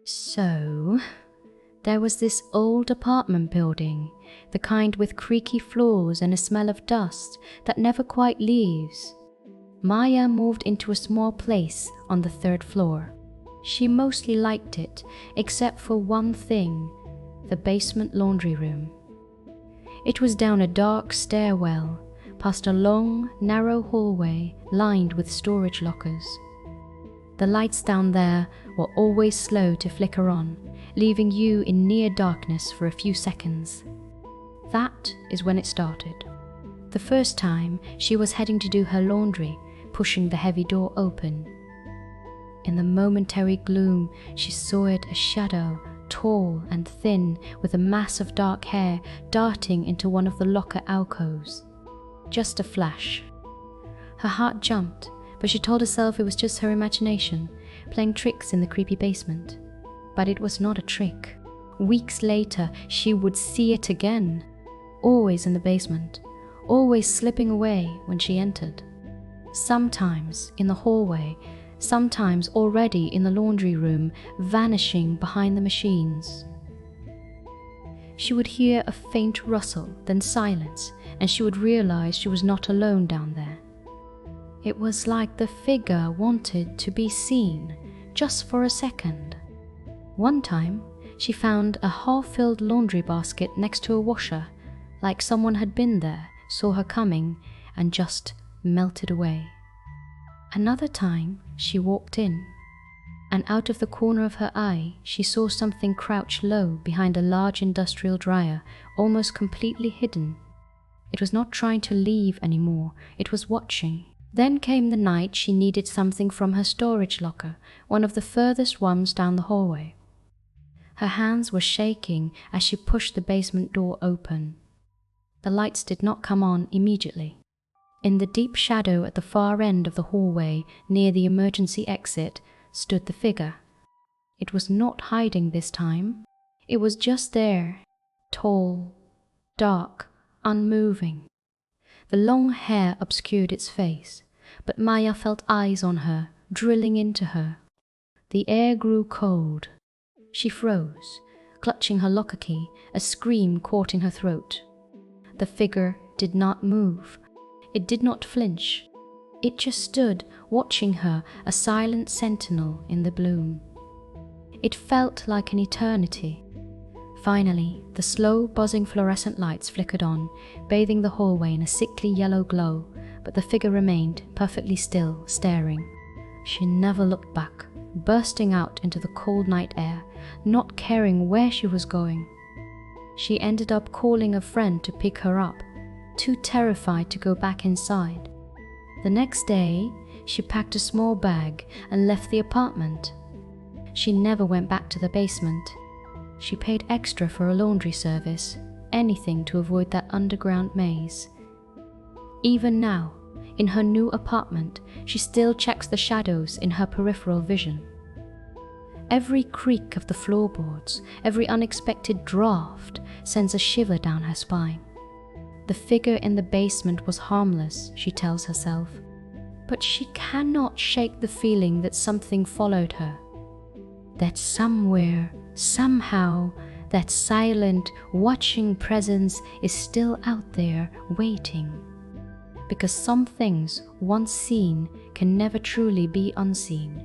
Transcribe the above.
So, there was this old apartment building, the kind with creaky floors and a smell of dust that never quite leaves. Maya moved into a small place on the 3rd floor. She mostly liked it, except for one thing, the basement laundry room. It was down a dark stairwell, past a long, narrow hallway lined with storage lockers. The lights down there were always slow to flicker on, leaving you in near darkness for a few seconds. That is when it started. The first time she was heading to do her laundry, pushing the heavy door open. In the momentary gloom, she saw it a shadow, tall and thin, with a mass of dark hair darting into one of the locker alcoves. Just a flash. Her heart jumped, but she told herself it was just her imagination, playing tricks in the creepy basement. But it was not a trick. Weeks later, she would see it again, always in the basement, always slipping away when she entered. Sometimes in the hallway, sometimes already in the laundry room, vanishing behind the machines. She would hear a faint rustle, then silence, and she would realize she was not alone down there. It was like the figure wanted to be seen, just for a second. One time, she found a half-filled laundry basket next to a washer, like someone had been there, saw her coming, and just melted away. Another time, she walked in, and out of the corner of her eye, she saw something crouch low behind a large industrial dryer, almost completely hidden. It was not trying to leave anymore, it was watching. Then came the night she needed something from her storage locker, one of the furthest ones down the hallway. Her hands were shaking as she pushed the basement door open. The lights did not come on immediately. In the deep shadow at the far end of the hallway, near the emergency exit, stood the figure. It was not hiding this time. It was just there, tall, dark, unmoving. The long hair obscured its face, but Maya felt eyes on her, drilling into her. The air grew cold. She froze, clutching her locker key, a scream caught in her throat. The figure did not move. It did not flinch. It just stood, watching her, a silent sentinel in the gloom. It felt like an eternity. Finally, the slow, buzzing fluorescent lights flickered on, bathing the hallway in a sickly yellow glow, but the figure remained perfectly still, staring. She never looked back, bursting out into the cold night air, not caring where she was going. She ended up calling a friend to pick her up, too terrified to go back inside. The next day, she packed a small bag and left the apartment. She never went back to the basement. She paid extra for a laundry service, anything to avoid that underground maze. Even now, in her new apartment, she still checks the shadows in her peripheral vision. Every creak of the floorboards, every unexpected draft sends a shiver down her spine. The figure in the basement was harmless, she tells herself, but she cannot shake the feeling that something followed her. That somewhere, somehow, that silent, watching presence is still out there, waiting. Because some things, once seen, can never truly be unseen.